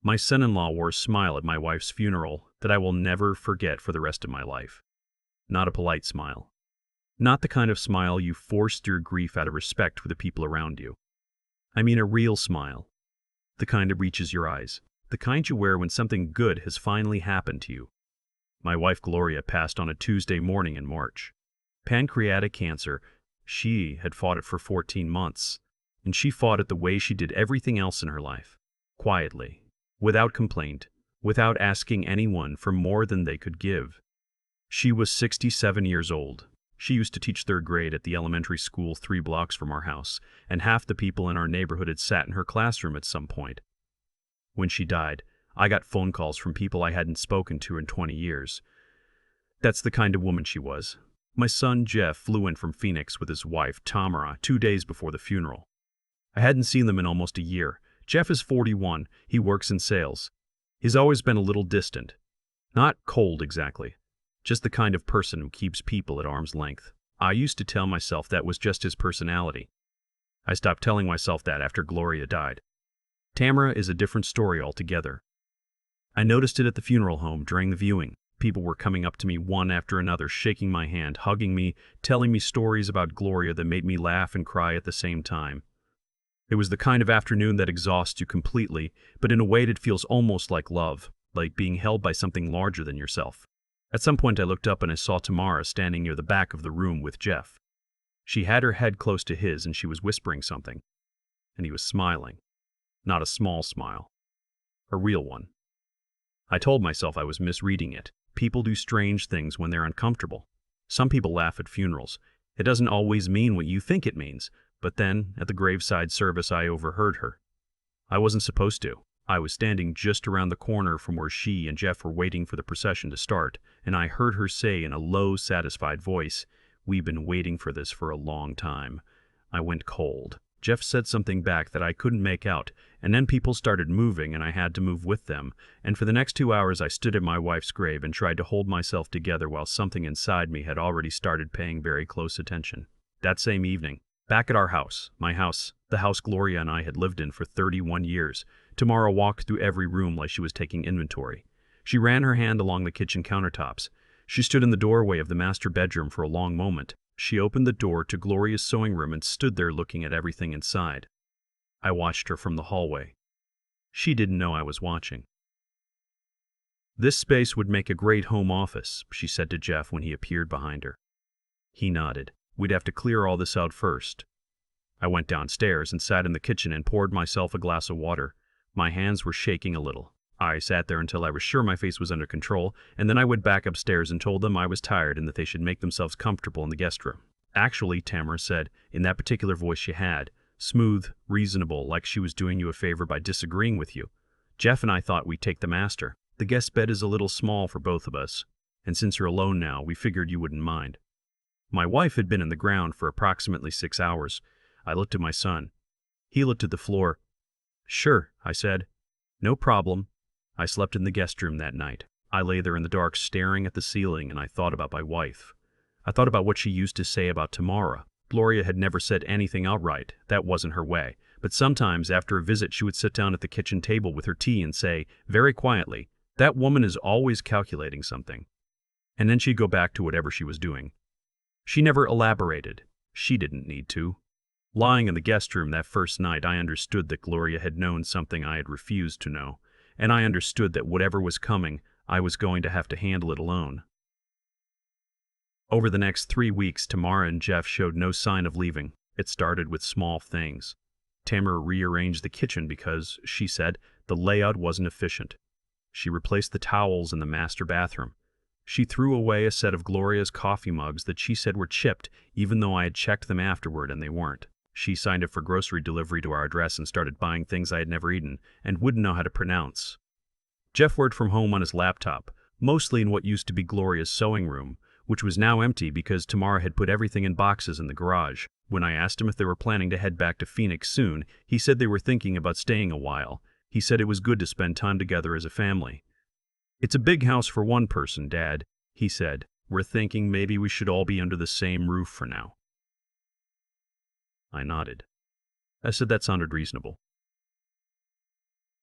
My son-in-law wore a smile at my wife's funeral that I will never forget for the rest of my life. Not a polite smile. Not the kind of smile you forced your grief out of respect for the people around you. I mean a real smile. The kind that reaches your eyes. The kind you wear when something good has finally happened to you. My wife Gloria passed on a Tuesday morning in March. Pancreatic cancer. She had fought it for 14 months, and she fought it the way she did everything else in her life. Quietly, without complaint, without asking anyone for more than they could give. She was 67 years old. She used to teach third grade at the elementary school 3 blocks from our house, and half the people in our neighborhood had sat in her classroom at some point. When she died, I got phone calls from people I hadn't spoken to in 20 years. That's the kind of woman she was. My son Jeff flew in from Phoenix with his wife Tamara 2 days before the funeral. I hadn't seen them in almost a year. Jeff is 41, he works in sales. He's always been a little distant. Not cold exactly, just the kind of person who keeps people at arm's length. I used to tell myself that was just his personality. I stopped telling myself that after Gloria died. Tamara is a different story altogether. I noticed it at the funeral home during the viewing. People were coming up to me one after another, shaking my hand, hugging me, telling me stories about Gloria that made me laugh and cry at the same time. It was the kind of afternoon that exhausts you completely, but in a way that feels almost like love, like being held by something larger than yourself. At some point I looked up and I saw Tamara standing near the back of the room with Jeff. She had her head close to his and she was whispering something. And he was smiling. Not a small smile. A real one. I told myself I was misreading it. People do strange things when they're uncomfortable. Some people laugh at funerals. It doesn't always mean what you think it means. But then, at the graveside service, I overheard her. I wasn't supposed to. I was standing just around the corner from where she and Jeff were waiting for the procession to start, and I heard her say in a low, satisfied voice, "We've been waiting for this for a long time." I went cold. Jeff said something back that I couldn't make out, and then people started moving and I had to move with them, and for the next 2 hours I stood at my wife's grave and tried to hold myself together while something inside me had already started paying very close attention. That same evening, back at our house, my house, the house Gloria and I had lived in for 31 years, Tamara walked through every room like she was taking inventory. She ran her hand along the kitchen countertops. She stood in the doorway of the master bedroom for a long moment. She opened the door to Gloria's sewing room and stood there looking at everything inside. I watched her from the hallway. She didn't know I was watching. "This space would make a great home office," she said to Jeff when he appeared behind her. He nodded. "We'd have to clear all this out first." I went downstairs and sat in the kitchen and poured myself a glass of water. My hands were shaking a little. I sat there until I was sure my face was under control, and then I went back upstairs and told them I was tired and that they should make themselves comfortable in the guest room. "Actually," Tamara said, in that particular voice she had, smooth, reasonable, like she was doing you a favor by disagreeing with you. "Jeff and I thought we'd take the master. The guest bed is a little small for both of us, and since you're alone now, we figured you wouldn't mind." My wife had been in the ground for approximately 6 hours. I looked at my son. He looked at the floor. "Sure," I said. "No problem." I slept in the guest room that night. I lay there in the dark staring at the ceiling and I thought about my wife. I thought about what she used to say about Tamara. Gloria had never said anything outright. That wasn't her way. But sometimes after a visit she would sit down at the kitchen table with her tea and say, very quietly, "That woman is always calculating something." And then she'd go back to whatever she was doing. She never elaborated. She didn't need to. Lying in the guest room that first night, I understood that Gloria had known something I had refused to know, and I understood that whatever was coming, I was going to have to handle it alone. Over the next 3 weeks, Tamara and Jeff showed no sign of leaving. It started with small things. Tamara rearranged the kitchen because, she said, the layout wasn't efficient. She replaced the towels in the master bathroom. She threw away a set of Gloria's coffee mugs that she said were chipped, even though I had checked them afterward and they weren't. She signed up for grocery delivery to our address and started buying things I had never eaten and wouldn't know how to pronounce. Jeff worked from home on his laptop, mostly in what used to be Gloria's sewing room, which was now empty because Tamara had put everything in boxes in the garage. When I asked him if they were planning to head back to Phoenix soon, he said they were thinking about staying a while. He said it was good to spend time together as a family. "It's a big house for one person, Dad," he said. "We're thinking maybe we should all be under the same roof for now." I nodded. I said that sounded reasonable.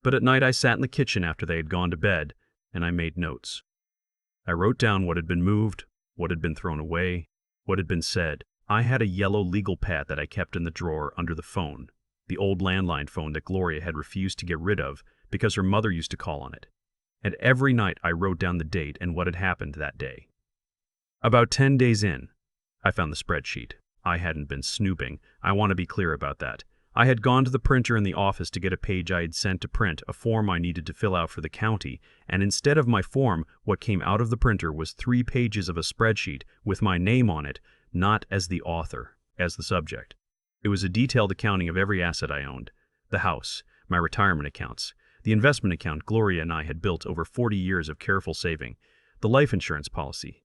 But at night I sat in the kitchen after they had gone to bed, and I made notes. I wrote down what had been moved, what had been thrown away, what had been said. I had a yellow legal pad that I kept in the drawer under the phone, the old landline phone that Gloria had refused to get rid of because her mother used to call on it. And every night I wrote down the date and what had happened that day. About 10 days in, I found the spreadsheet. I hadn't been snooping. I want to be clear about that. I had gone to the printer in the office to get a page I had sent to print, a form I needed to fill out for the county, and instead of my form, what came out of the printer was 3 pages of a spreadsheet with my name on it, not as the author, as the subject. It was a detailed accounting of every asset I owned: the house, my retirement accounts, the investment account Gloria and I had built over 40 years of careful saving, the life insurance policy,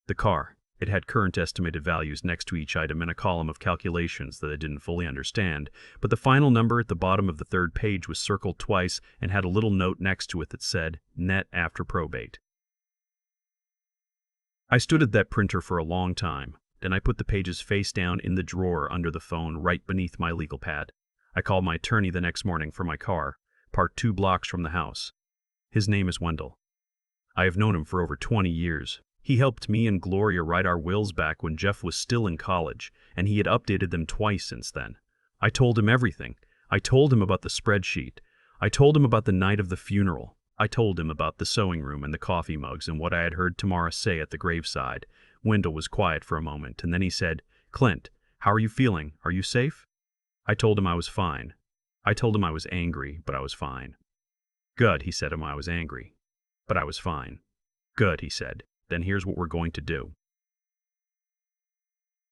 the car. It had current estimated values next to each item and a column of calculations that I didn't fully understand, but the final number at the bottom of the 3rd page was circled twice and had a little note next to it that said, net after probate. I stood at that printer for a long time. Then I put the pages face down in the drawer under the phone right beneath my legal pad. I called my attorney the next morning for my car, parked 2 blocks from the house. His name is Wendell. I have known him for over 20 years. He helped me and Gloria write our wills back when Jeff was still in college, and he had updated them twice since then. I told him everything. I told him about the spreadsheet. I told him about the night of the funeral. I told him about the sewing room and the coffee mugs and what I had heard Tamara say at the graveside. Wendell was quiet for a moment, and then he said, "Clint, how are you feeling? Are you safe?" I told him I was fine. I told him I was angry, but I was fine. "Good," he said. I was angry, but I was fine. "Good," he said. "Then here's what we're going to do."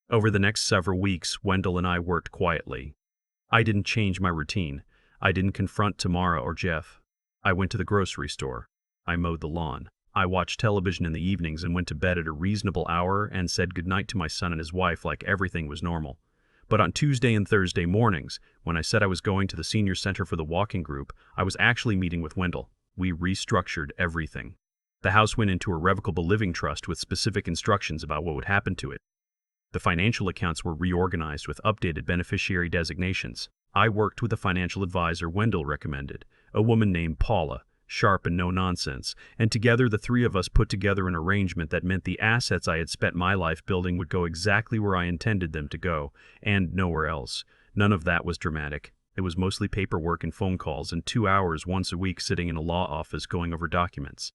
Over the next several weeks, Wendell and I worked quietly. I didn't change my routine. I didn't confront Tamara or Jeff. I went to the grocery store. I mowed the lawn. I watched television in the evenings and went to bed at a reasonable hour and said goodnight to my son and his wife like everything was normal. But on Tuesday and Thursday mornings, when I said I was going to the senior center for the walking group, I was actually meeting with Wendell. We restructured everything. The house went into a revocable living trust with specific instructions about what would happen to it. The financial accounts were reorganized with updated beneficiary designations. I worked with a financial advisor Wendell recommended, a woman named Paula, sharp and no nonsense, and together the 3 of us put together an arrangement that meant the assets I had spent my life building would go exactly where I intended them to go, and nowhere else. None of that was dramatic. It was mostly paperwork and phone calls and 2 hours once a week sitting in a law office going over documents.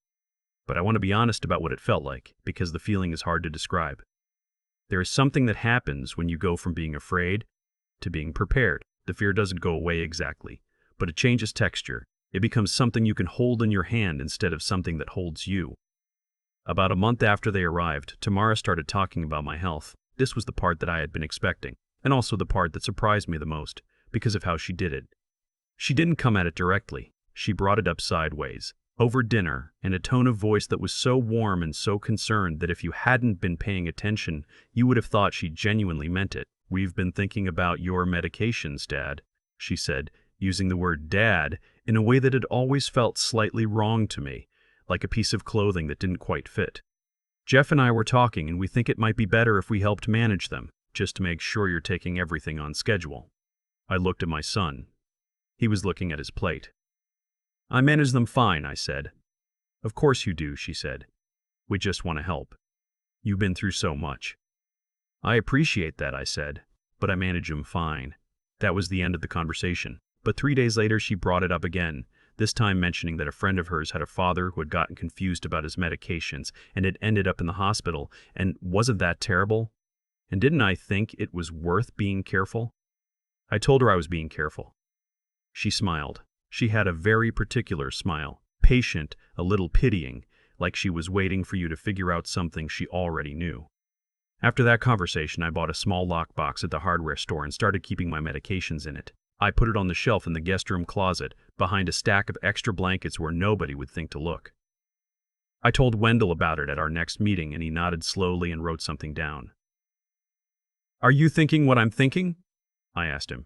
But I want to be honest about what it felt like, because the feeling is hard to describe. There is something that happens when you go from being afraid to being prepared. The fear doesn't go away exactly, but it changes texture. It becomes something you can hold in your hand instead of something that holds you. About a month after they arrived, Tamara started talking about my health. This was the part that I had been expecting, and also the part that surprised me the most, because of how she did it. She didn't come at it directly. She brought it up sideways, over dinner, in a tone of voice that was so warm and so concerned that if you hadn't been paying attention, you would have thought she genuinely meant it. "We've been thinking about your medications, Dad," she said, using the word "dad" in a way that had always felt slightly wrong to me, like a piece of clothing that didn't quite fit. "Jeff and I were talking, and we think it might be better if we helped manage them, just to make sure you're taking everything on schedule." I looked at my son. He was looking at his plate. "I manage them fine," I said. "Of course you do," she said. "We just want to help. You've been through so much." "I appreciate that," I said, "but I manage them fine." That was the end of the conversation. But 3 days later she brought it up again, this time mentioning that a friend of hers had a father who had gotten confused about his medications and had ended up in the hospital, and wasn't that terrible? And didn't I think it was worth being careful? I told her I was being careful. She smiled. She had a very particular smile, patient, a little pitying, like she was waiting for you to figure out something she already knew. After that conversation, I bought a small lockbox at the hardware store and started keeping my medications in it. I put it on the shelf in the guest room closet, behind a stack of extra blankets where nobody would think to look. I told Wendell about it at our next meeting, and he nodded slowly and wrote something down. "Are you thinking what I'm thinking?" I asked him.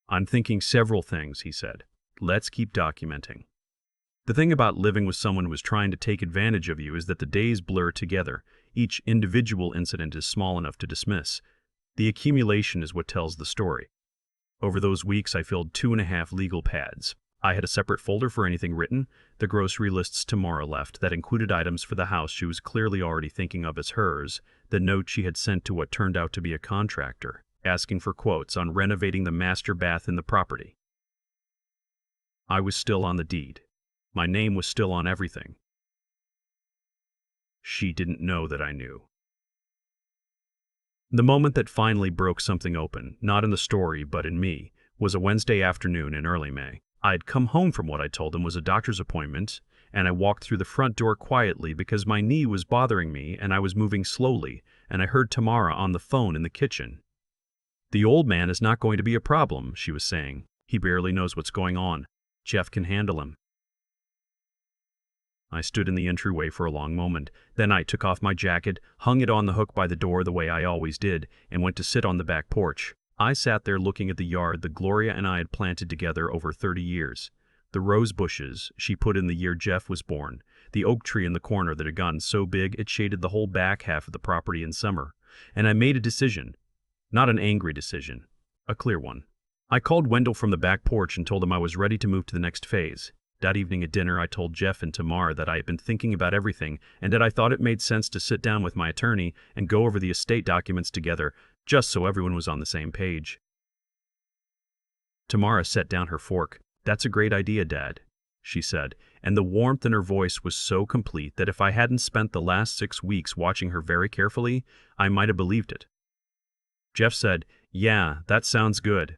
"I'm thinking several things," he said. "Let's keep documenting." The thing about living with someone who is trying to take advantage of you is that the days blur together. Each individual incident is small enough to dismiss. The accumulation is what tells the story. Over those weeks, I filled 2.5 legal pads. I had a separate folder for anything written, the grocery lists Tamara left that included items for the house she was clearly already thinking of as hers, the note she had sent to what turned out to be a contractor, asking for quotes on renovating the master bath in the property. I was still on the deed. My name was still on everything. She didn't know that I knew. The moment that finally broke something open, not in the story but in me, was a Wednesday afternoon in early May. I had come home from what I told him was a doctor's appointment, and I walked through the front door quietly because my knee was bothering me and I was moving slowly, and I heard Tamara on the phone in the kitchen. "The old man is not going to be a problem," she was saying. "He barely knows what's going on. Jeff can handle him." I stood in the entryway for a long moment. Then I took off my jacket, hung it on the hook by the door the way I always did, and went to sit on the back porch. I sat there looking at the yard that Gloria and I had planted together over 30 years. The rose bushes she put in the year Jeff was born, the oak tree in the corner that had gotten so big it shaded the whole back half of the property in summer. And I made a decision. Not an angry decision. A clear one. I called Wendell from the back porch and told him I was ready to move to the next phase. That evening at dinner, I told Jeff and Tamara that I had been thinking about everything and that I thought it made sense to sit down with my attorney and go over the estate documents together, just so everyone was on the same page. Tamara set down her fork. "That's a great idea, Dad," she said, and the warmth in her voice was so complete that if I hadn't spent the last 6 weeks watching her very carefully, I might have believed it. Jeff said, "Yeah, that sounds good."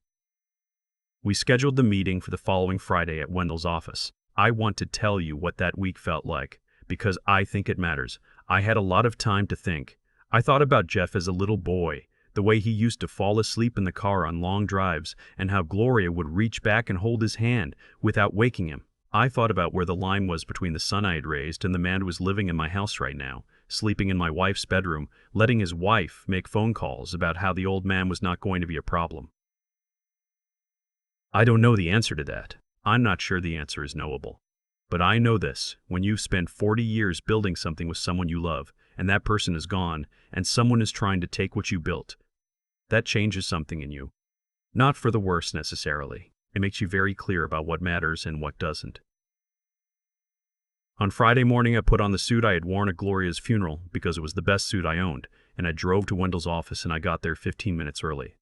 We scheduled the meeting for the following Friday at Wendell's office. I want to tell you what that week felt like, because I think it matters. I had a lot of time to think. I thought about Jeff as a little boy, the way he used to fall asleep in the car on long drives, and how Gloria would reach back and hold his hand without waking him. I thought about where the line was between the son I had raised and the man who was living in my house right now, sleeping in my wife's bedroom, letting his wife make phone calls about how the old man was not going to be a problem. I don't know the answer to that. I'm not sure the answer is knowable. But I know this: when you've spent 40 years building something with someone you love, and that person is gone, and someone is trying to take what you built, that changes something in you. Not for the worse necessarily. It makes you very clear about what matters and what doesn't. On Friday morning, I put on the suit I had worn at Gloria's funeral because it was the best suit I owned, and I drove to Wendell's office and I got there 15 minutes early.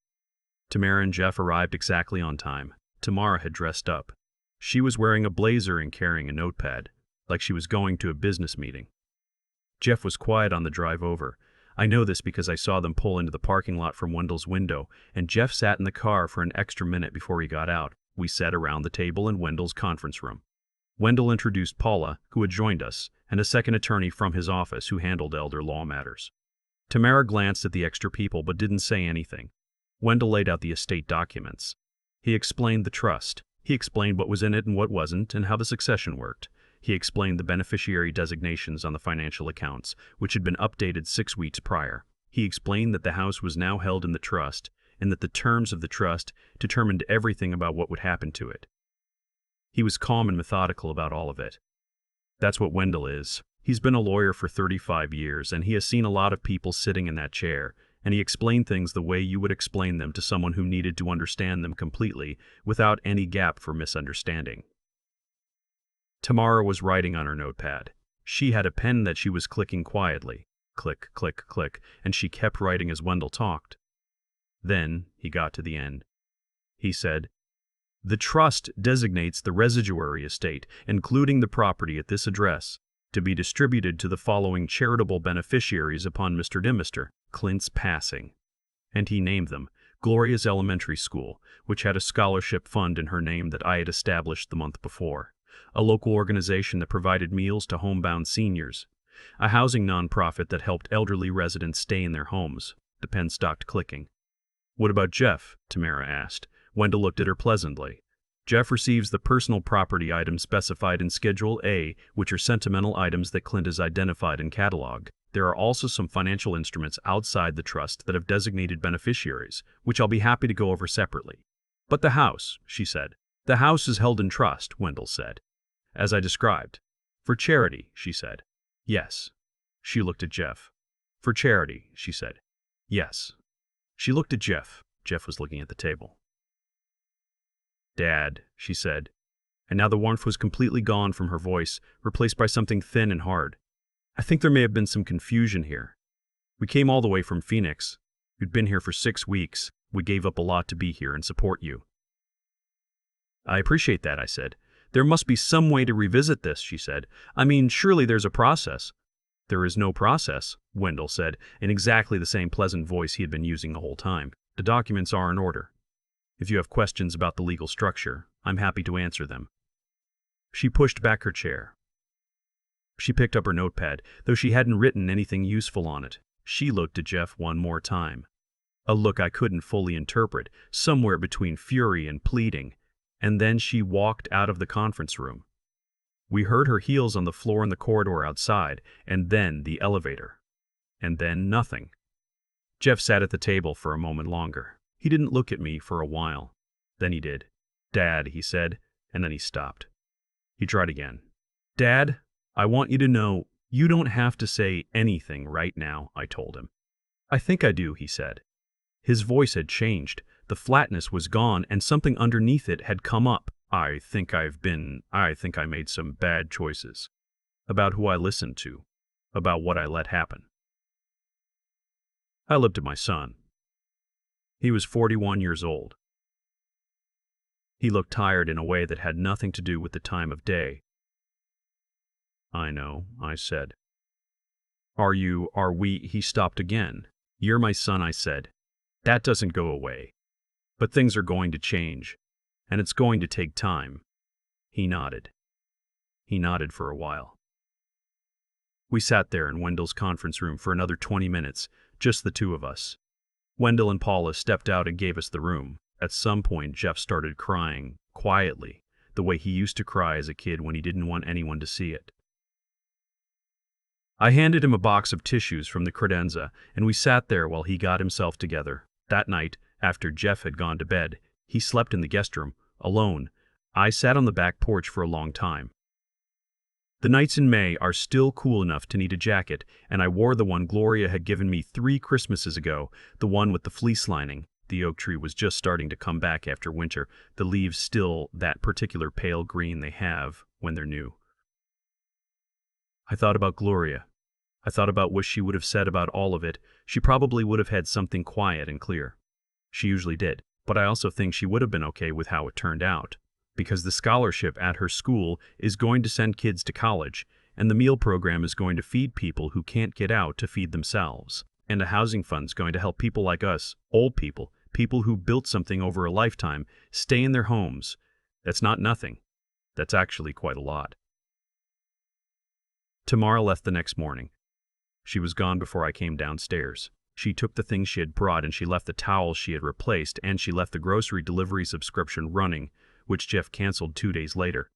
Tamara and Jeff arrived exactly on time. Tamara had dressed up. She was wearing a blazer and carrying a notepad, like she was going to a business meeting. Jeff was quiet on the drive over. I know this because I saw them pull into the parking lot from Wendell's window, and Jeff sat in the car for an extra minute before he got out. We sat around the table in Wendell's conference room. Wendell introduced Paula, who had joined us, and a second attorney from his office who handled elder law matters. Tamara glanced at the extra people but didn't say anything. Wendell laid out the estate documents. He explained the trust. He explained what was in it and what wasn't, and how the succession worked. He explained the beneficiary designations on the financial accounts, which had been updated 6 weeks prior. He explained that the house was now held in the trust, and that the terms of the trust determined everything about what would happen to it. He was calm and methodical about all of it. That's what Wendell is. He's been a lawyer for 35 years, and he has seen a lot of people sitting in that chair, and he explained things the way you would explain them to someone who needed to understand them completely, without any gap for misunderstanding. Tamara was writing on her notepad. She had a pen that she was clicking quietly. Click, click, click, and she kept writing as Wendell talked. Then he got to the end. He said, "The trust designates the residuary estate, including the property at this address, to be distributed to the following charitable beneficiaries upon Mr. Clint's passing." And he named them: Gloria's elementary school, which had a scholarship fund in her name that I had established the month before, a local organization that provided meals to homebound seniors, a housing nonprofit that helped elderly residents stay in their homes. The pen stopped clicking. "What about Jeff?" Tamara asked. Wendell looked at her pleasantly. "Jeff receives the personal property items specified in Schedule A, which are sentimental items that Clint has identified and cataloged. There are also some financial instruments outside the trust that have designated beneficiaries, which I'll be happy to go over separately." "But the house," she said. "The house is held in trust," Wendell said. "As I described." "For charity," she said. "Yes." She looked at Jeff. "For charity," she said. "Yes." She looked at Jeff. Jeff was looking at the table. "Dad," she said, and now the warmth was completely gone from her voice, replaced by something thin and hard. I think there may have been some confusion here. We came all the way from Phoenix. You'd been here for 6 weeks. We gave up a lot to be here and support you. I appreciate that, I said. There must be some way to revisit this, she said. I mean, surely there's a process. There is no process, Wendell said, in exactly the same pleasant voice he had been using the whole time. The documents are in order. If you have questions about the legal structure, I'm happy to answer them. She pushed back her chair. She picked up her notepad, though she hadn't written anything useful on it. She looked at Jeff one more time. A look I couldn't fully interpret, somewhere between fury and pleading, and then she walked out of the conference room. We heard her heels on the floor in the corridor outside, and then the elevator. And then nothing. Jeff sat at the table for a moment longer. He didn't look at me for a while. Then he did. "Dad," he said, and then he stopped. He tried again. "Dad, I want you to know, you don't have to say anything right now," I told him. "I think I do," he said. His voice had changed. The flatness was gone, and something underneath it had come up. I think I made some bad choices. About who I listened to. About what I let happen. I looked at my son. He was 41 years old. He looked tired in a way that had nothing to do with the time of day. "I know," I said. Are we?" He stopped again. "You're my son," I said. "That doesn't go away. But things are going to change, and it's going to take time." He nodded. He nodded for a while. We sat there in Wendell's conference room for another 20 minutes, just the two of us. Wendell and Paula stepped out and gave us the room. At some point, Jeff started crying, quietly, the way he used to cry as a kid when he didn't want anyone to see it. I handed him a box of tissues from the credenza, and we sat there while he got himself together. That night, after Jeff had gone to bed, he slept in the guest room, alone. I sat on the back porch for a long time. The nights in May are still cool enough to need a jacket, and I wore the one Gloria had given me 3 Christmases ago, the one with the fleece lining. The oak tree was just starting to come back after winter, the leaves still that particular pale green they have when they're new. I thought about Gloria. I thought about what she would have said about all of it. She probably would have had something quiet and clear. She usually did, but I also think she would have been okay with how it turned out. Because the scholarship at her school is going to send kids to college, and the meal program is going to feed people who can't get out to feed themselves. And a housing fund's going to help people like us, old people, people who built something over a lifetime, stay in their homes. That's not nothing. That's actually quite a lot. Tamara left the next morning. She was gone before I came downstairs. She took the things she had brought, and she left the towels she had replaced, and she left the grocery delivery subscription running, which Jeff canceled 2 days later.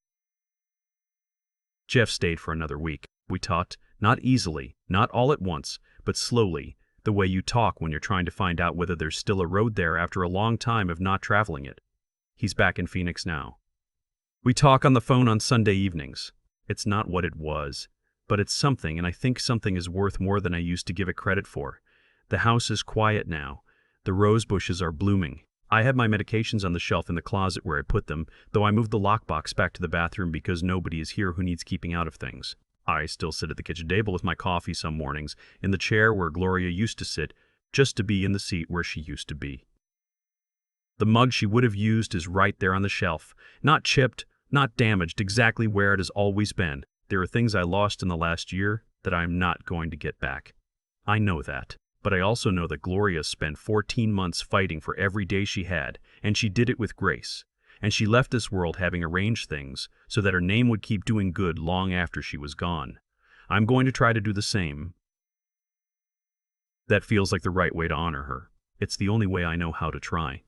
Jeff stayed for another week. We talked, not easily, not all at once, but slowly, the way you talk when you're trying to find out whether there's still a road there after a long time of not traveling it. He's back in Phoenix now. We talk on the phone on Sunday evenings. It's not what it was, but it's something, and I think something is worth more than I used to give it credit for. The house is quiet now. The rose bushes are blooming. I have my medications on the shelf in the closet where I put them, though I moved the lockbox back to the bathroom because nobody is here who needs keeping out of things. I still sit at the kitchen table with my coffee some mornings, in the chair where Gloria used to sit, just to be in the seat where she used to be. The mug she would have used is right there on the shelf, not chipped, not damaged, exactly where it has always been. There are things I lost in the last year that I am not going to get back. I know that. But I also know that Gloria spent 14 months fighting for every day she had, and she did it with grace. And she left this world having arranged things so that her name would keep doing good long after she was gone. I'm going to try to do the same. That feels like the right way to honor her. It's the only way I know how to try.